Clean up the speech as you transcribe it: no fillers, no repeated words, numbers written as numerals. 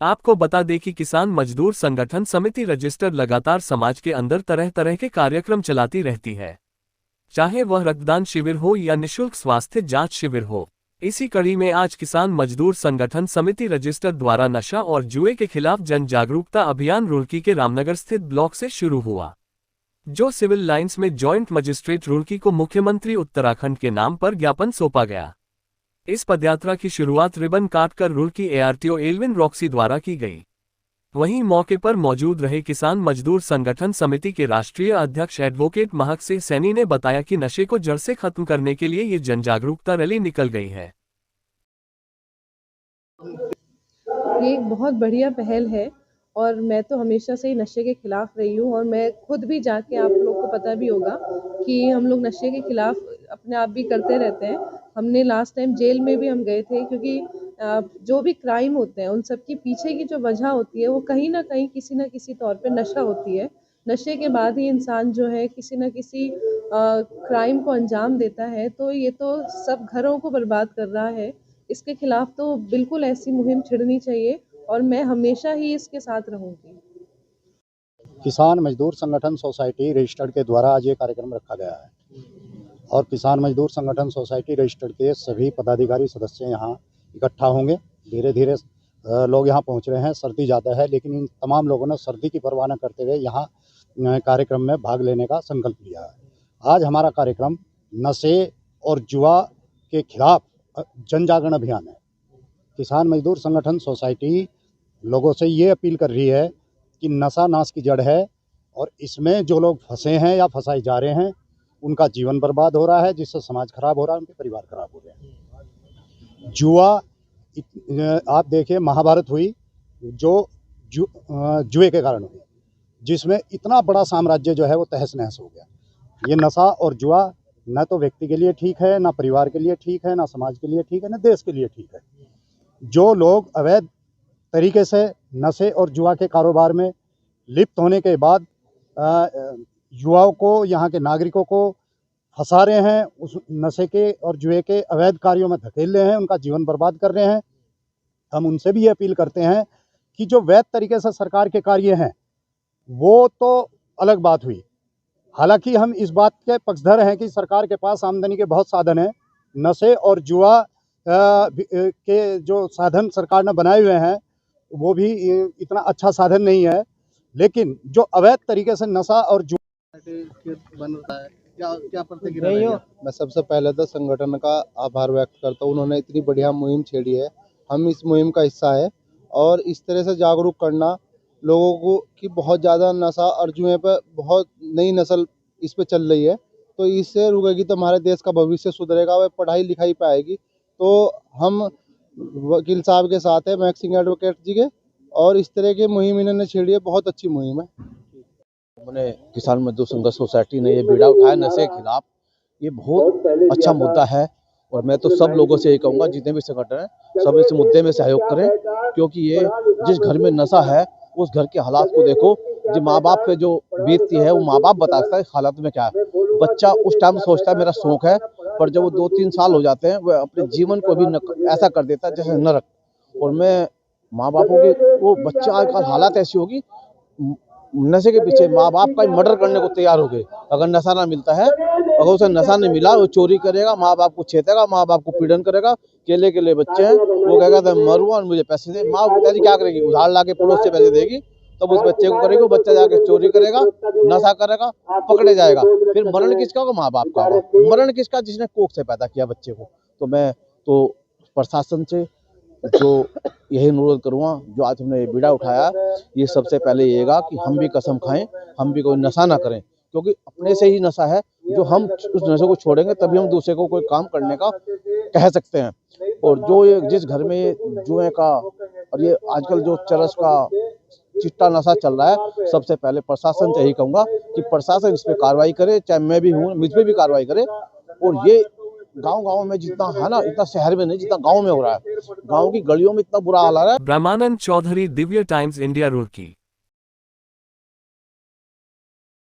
आपको बता दें कि किसान मजदूर संगठन समिति रजिस्टर लगातार समाज के अंदर तरह तरह के कार्यक्रम चलाती रहती है, चाहे वह रक्तदान शिविर हो या निशुल्क स्वास्थ्य जांच शिविर हो। इसी कड़ी में आज किसान मजदूर संगठन समिति रजिस्टर द्वारा नशा और जुए के खिलाफ जन जागरूकता अभियान रुड़की के रामनगर स्थित ब्लॉक से शुरू हुआ, जो सिविल लाइंस में जॉइंट मजिस्ट्रेट रुड़की को मुख्यमंत्री उत्तराखंड के नाम पर ज्ञापन सौंपा गया। इस पदयात्रा की शुरुआत रिबन काटकर रुड़की एआरटीओ एल्विन रॉक्सी द्वारा की गई। वहीं मौके पर मौजूद रहे किसान मजदूर संगठन समिति के राष्ट्रीय अध्यक्ष एडवोकेट महक सिंह सैनी ने बताया कि नशे को जड़ से खत्म करने के लिए ये जन जागरूकता रैली निकल गई है। ये एक बहुत बढ़िया पहल है और मैं तो हमेशा से ही नशे के खिलाफ रही हूँ और मैं खुद भी जाके, आप लोग को पता भी होगा कि हम लोग नशे के खिलाफ अपने आप भी करते रहते हैं। हमने लास्ट टाइम जेल में भी हम गए थे, क्योंकि जो भी क्राइम होते हैं उन सब की पीछे की जो वजह होती है वो कहीं ना कहीं किसी ना किसी तौर पे नशा होती है। नशे के बाद ही इंसान जो है किसी न किसी क्राइम को अंजाम देता है, तो ये तो सब घरों को बर्बाद कर रहा है। इसके खिलाफ तो बिल्कुल ऐसी मुहिम छिड़नी चाहिए और मैं हमेशा ही इसके साथ रहूंगी। किसान मजदूर संगठन सोसाइटी रजिस्टर्ड के द्वारा आज ये कार्यक्रम रखा गया है और किसान मजदूर संगठन सोसाइटी रजिस्टर्ड के सभी पदाधिकारी सदस्य यहाँ इकट्ठा होंगे। धीरे धीरे लोग यहाँ पहुँच रहे हैं। सर्दी ज़्यादा है, लेकिन इन तमाम लोगों ने सर्दी की परवाह न करते हुए यहाँ कार्यक्रम में भाग लेने का संकल्प लिया है। आज हमारा कार्यक्रम नशे और जुआ के खिलाफ जन जागरण अभियान है। किसान मजदूर संगठन सोसाइटी लोगों से ये अपील कर रही है कि नशा नाश की जड़ है और इसमें जो लोग फंसे हैं या फंसाए जा रहे हैं उनका जीवन बर्बाद हो रहा है, जिससे समाज खराब हो रहा है, उनके परिवार खराब हो रहे हैं। जुआ, आप देखिए महाभारत हुई जो जुए के कारण हुई, जिसमें इतना बड़ा साम्राज्य जो है वो तहस नहस हो गया। ये नशा और जुआ न तो व्यक्ति के लिए ठीक है, ना परिवार के लिए ठीक है, ना समाज के लिए ठीक है, ना देश के लिए ठीक है। जो लोग अवैध तरीके से नशे और जुआ के कारोबार में लिप्त होने के बाद युवाओं को, यहाँ के नागरिकों को फंसा रहे हैं, उस नशे के और जुए के अवैध कार्यों में धकेल रहे हैं, उनका जीवन बर्बाद कर रहे हैं। हम उनसे भी ये अपील करते हैं कि जो वैध तरीके से सरकार के कार्य हैं वो तो अलग बात हुई। हालांकि हम इस बात के पक्षधर हैं कि सरकार के पास आमदनी के बहुत साधन हैं। नशे और जुआ के जो साधन सरकार ने बनाए हुए हैं वो भी इतना अच्छा साधन नहीं है, लेकिन जो अवैध तरीके से नशा और जुआ बन रहा है, क्या प्रतिक्रिया है? मैं सबसे पहले तो संगठन का आभार व्यक्त करता हूँ, उन्होंने इतनी बढ़िया मुहिम छेड़ी है। हम इस मुहिम का हिस्सा है और इस तरह से जागरूक करना लोगों को कि बहुत ज़्यादा नशा और जुए पर बहुत नई नस्ल इस पे चल रही है, तो इससे रुकेगी तो हमारे देश का भविष्य सुधरेगा, वह पढ़ाई लिखाई पाएगी। तो हम वकील साहब के साथ है, महक सिंह एडवोकेट जी के, और इस तरह की मुहिम इन्होंने छेड़ी है, बहुत अच्छी मुहिम है। मैंने किसान मजदूर संघर्ष सोसाइटी ने ये बीड़ा उठाया नशे के खिलाफ, ये बहुत अच्छा मुद्दा है और मैं तो सब लोगों से यही कहूँगा, जितने भी संगठन हैं सब इस मुद्दे में सहयोग करें, क्योंकि ये जिस घर में नशा है उस घर के हालात को देखो। जो माँ बाप पे जो बीतती है वो माँ बाप बता सकता है हालात में क्या है। बच्चा उस टाइम सोचता है मेरा शौक है, पर जब वो 2-3 साल हो जाते हैं वह अपने जीवन को भी ऐसा कर देता है जैसे नरक। और मैं माँ बापों के, वो बच्चा आजकल हालात ऐसी होगी, नशे के पीछे माँ बाप का मर्डर करने को तैयार हो गए अगर नशा ना मिलता है। अगर उसे नशा नहीं मिला वो चोरी करेगा, माँ बाप को छेदेगा, माँ बाप को पीड़न करेगा। केले के लिए बच्चे हैं, वो कहेगा मरूंगा और मुझे पैसे दे। माँ बेचारी क्या करेगी, उधार ला के पड़ोस से पैसे देगी तब उस बच्चे को करेगी। वो बच्चा जाके चोरी करेगा, नशा करेगा, पकड़े जाएगा। फिर मरण किसका होगा, माँ बाप का होगा। मरण किसका, जिसने कोख से पैदा किया बच्चे को। तो मैं तो प्रशासन से जो यही अनुरोध करूँगा, जो आज हमने ये बीड़ा उठाया, ये सबसे पहले येगा कि हम भी कसम खाएं, हम भी कोई नशा ना करें, क्योंकि अपने से ही नशा है। जो हम उस नशे को छोड़ेंगे तभी हम दूसरे को कोई काम करने का कह सकते हैं। और जो ये जिस घर में ये जुए का और ये आजकल जो चरस का चिट्टा नशा चल रहा है, सबसे पहले प्रशासन से यही कहूँगा कि प्रशासन इस पर कार्रवाई करे, चाहे मैं भी हूँ, मुझ पर भी कार्रवाई करे। और ये गांव-गांव में जितना है ना, इतना शहर में नहीं जितना गांव में हो रहा है। गांव की गलियों में इतना बुरा हाल आ रहा है। ब्रह्मानंद चौधरी, दिव्य टाइम्स इंडिया, रुड़की।